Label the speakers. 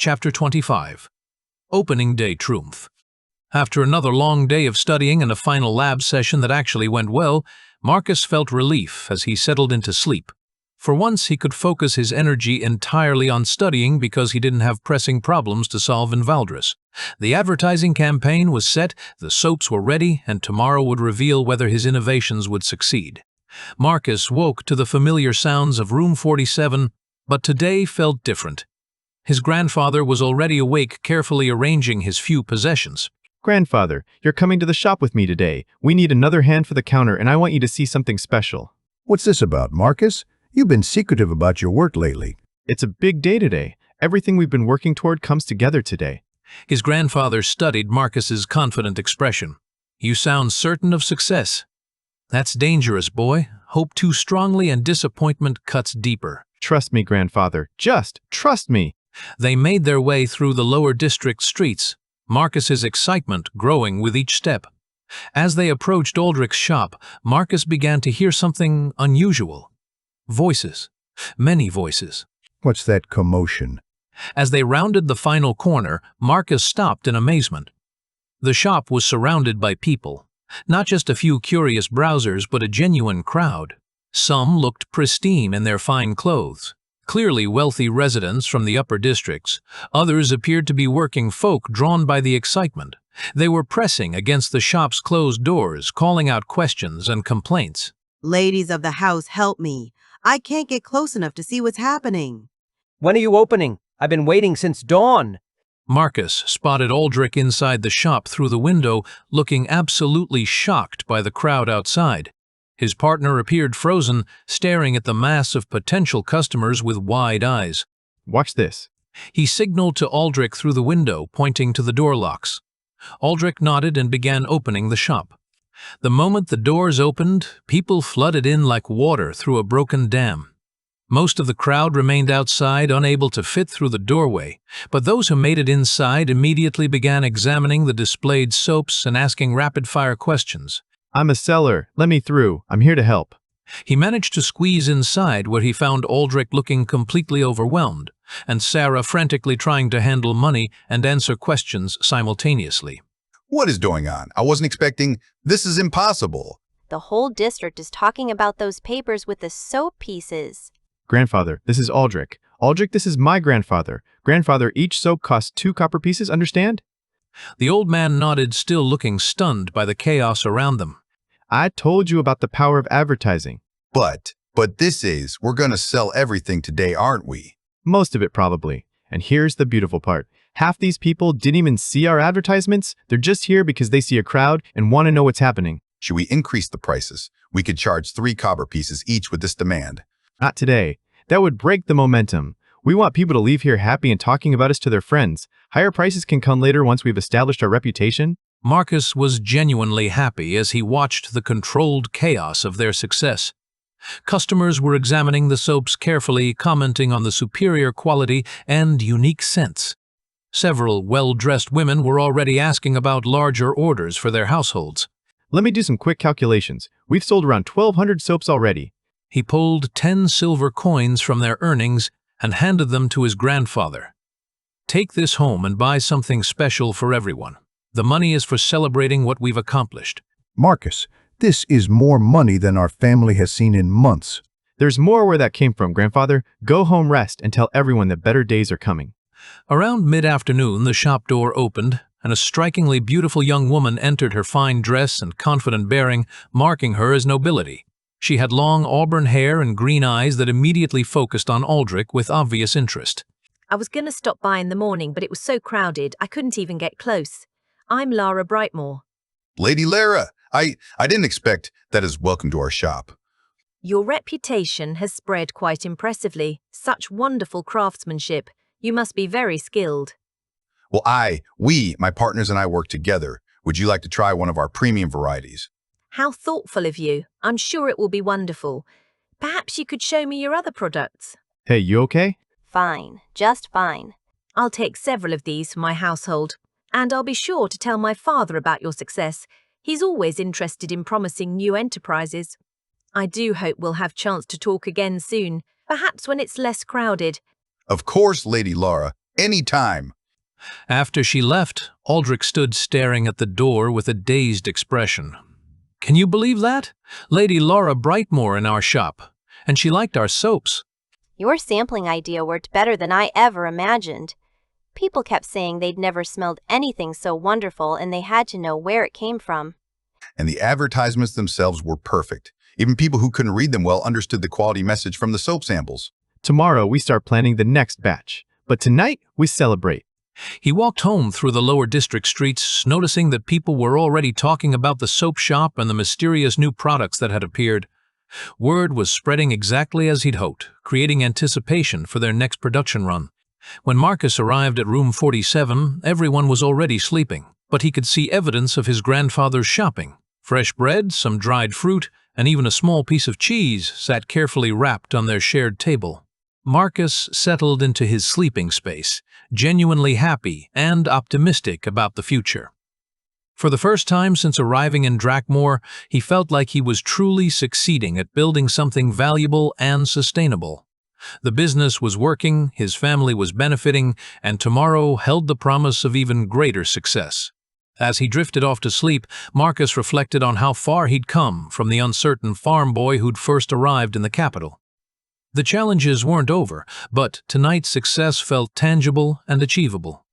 Speaker 1: Chapter 25. Opening Day Triumph. After another long day of studying and a final lab session that actually went well, Marcus felt relief as he settled into sleep. For once, he could focus his energy entirely on studying because he didn't have pressing problems to solve in Valdres. The advertising campaign was set, the soaps were ready, and tomorrow would reveal whether his innovations would succeed. Marcus woke to the familiar sounds of room 47, but today felt different. His grandfather was already awake, carefully arranging his few possessions.
Speaker 2: Grandfather, you're coming to the shop with me today. We need another hand for the counter, and I want you to see something special.
Speaker 3: What's this about, Marcus? You've been secretive about your work lately.
Speaker 2: It's a big day today. Everything we've been working toward comes together today.
Speaker 1: His grandfather studied Marcus's confident expression. You sound certain of success. That's dangerous, boy. Hope too strongly and disappointment cuts deeper.
Speaker 2: Trust me, Grandfather. Just trust me.
Speaker 1: They made their way through the lower district streets, Marcus's excitement growing with each step. As they approached Aldrich's shop, Marcus began to hear something unusual. Voices. Many voices.
Speaker 3: What's that commotion?
Speaker 1: As they rounded the final corner, Marcus stopped in amazement. The shop was surrounded by people. Not just a few curious browsers, but a genuine crowd. Some looked pristine in their fine clothes. Clearly wealthy residents from the upper districts. Others appeared to be working folk drawn by the excitement. They were pressing against the shop's closed doors, calling out questions and complaints.
Speaker 4: Ladies of the house, help me. I can't get close enough to see what's happening.
Speaker 5: When are you opening? I've been waiting since dawn.
Speaker 1: Marcus spotted Aldrich inside the shop through the window, looking absolutely shocked by the crowd outside. His partner appeared frozen, staring at the mass of potential customers with wide eyes.
Speaker 2: Watch this.
Speaker 1: He signaled to Aldrich through the window, pointing to the door locks. Aldrich nodded and began opening the shop. The moment the doors opened, people flooded in like water through a broken dam. Most of the crowd remained outside, unable to fit through the doorway, but those who made it inside immediately began examining the displayed soaps and asking rapid-fire questions.
Speaker 2: I'm a seller. Let me through. I'm here to help.
Speaker 1: He managed to squeeze inside, where he found Aldrich looking completely overwhelmed, and Sarah frantically trying to handle money and answer questions simultaneously.
Speaker 6: What is going on? I wasn't expecting. This is impossible.
Speaker 7: The whole district is talking about those papers with the soap pieces.
Speaker 2: Grandfather, this is Aldrich. Aldrich, this is my grandfather. Grandfather, each soap costs 2 copper pieces, understand?
Speaker 1: The old man nodded, still looking stunned by the chaos around them.
Speaker 2: I told you about the power of advertising.
Speaker 6: But we're going to sell everything today, aren't we?
Speaker 2: Most of it, probably. And here's the beautiful part. Half these people didn't even see our advertisements. They're just here because they see a crowd and want to know what's happening.
Speaker 6: Should we increase the prices? We could charge 3 copper pieces each with this demand.
Speaker 2: Not today. That would break the momentum. We want people to leave here happy and talking about us to their friends. Higher prices can come later once we've established our reputation.
Speaker 1: Marcus was genuinely happy as he watched the controlled chaos of their success. Customers were examining the soaps carefully, commenting on the superior quality and unique scents. Several well-dressed women were already asking about larger orders for their households.
Speaker 2: Let me do some quick calculations. We've sold around 1,200 soaps already.
Speaker 1: He pulled 10 silver coins from their earnings and handed them to his grandfather. Take this home and buy something special for everyone. The money is for celebrating what we've accomplished.
Speaker 3: Marcus, this is more money than our family has seen in months.
Speaker 2: There's more where that came from, Grandfather. Go home, rest, and tell everyone that better days are coming.
Speaker 1: Around mid-afternoon, the shop door opened, and a strikingly beautiful young woman entered, her fine dress and confident bearing, marking her as nobility. She had long auburn hair and green eyes that immediately focused on Aldrich with obvious interest.
Speaker 8: I was going to stop by in the morning, but it was so crowded I couldn't even get close. I'm Lara Brightmore.
Speaker 6: Lady Lara, I didn't expect that as welcome to our shop.
Speaker 8: Your reputation has spread quite impressively. Such wonderful craftsmanship. You must be very skilled.
Speaker 6: Well, my partners and I work together. Would you like to try one of our premium varieties?
Speaker 8: How thoughtful of you. I'm sure it will be wonderful. Perhaps you could show me your other products.
Speaker 2: Hey, you okay?
Speaker 7: Fine, just fine.
Speaker 8: I'll take several of these for my household. And I'll be sure to tell my father about your success. He's always interested in promising new enterprises. I do hope we'll have chance to talk again soon, perhaps when it's less crowded.
Speaker 6: Of course, Lady Lara. anytime.
Speaker 1: After she left, Aldrich stood staring at the door with a dazed expression. Can you believe that? Lady Laura Brightmore in our shop. And she liked our soaps.
Speaker 7: Your sampling idea worked better than I ever imagined. People kept saying they'd never smelled anything so wonderful and they had to know where it came from.
Speaker 6: And the advertisements themselves were perfect. Even people who couldn't read them well understood the quality message from the soap samples.
Speaker 2: Tomorrow, we start planning the next batch. But tonight, we celebrate.
Speaker 1: He walked home through the lower district streets, noticing that people were already talking about the soap shop and the mysterious new products that had appeared. Word was spreading exactly as he'd hoped, creating anticipation for their next production run. When Marcus arrived at room 47, everyone was already sleeping, but he could see evidence of his grandfather's shopping. Fresh bread, some dried fruit, and even a small piece of cheese sat carefully wrapped on their shared table. Marcus settled into his sleeping space, genuinely happy and optimistic about the future. For the first time since arriving in Drakmore, he felt like he was truly succeeding at building something valuable and sustainable. The business was working, his family was benefiting, and tomorrow held the promise of even greater success. As he drifted off to sleep, Marcus reflected on how far he'd come from the uncertain farm boy who'd first arrived in the capital. The challenges weren't over, but tonight's success felt tangible and achievable.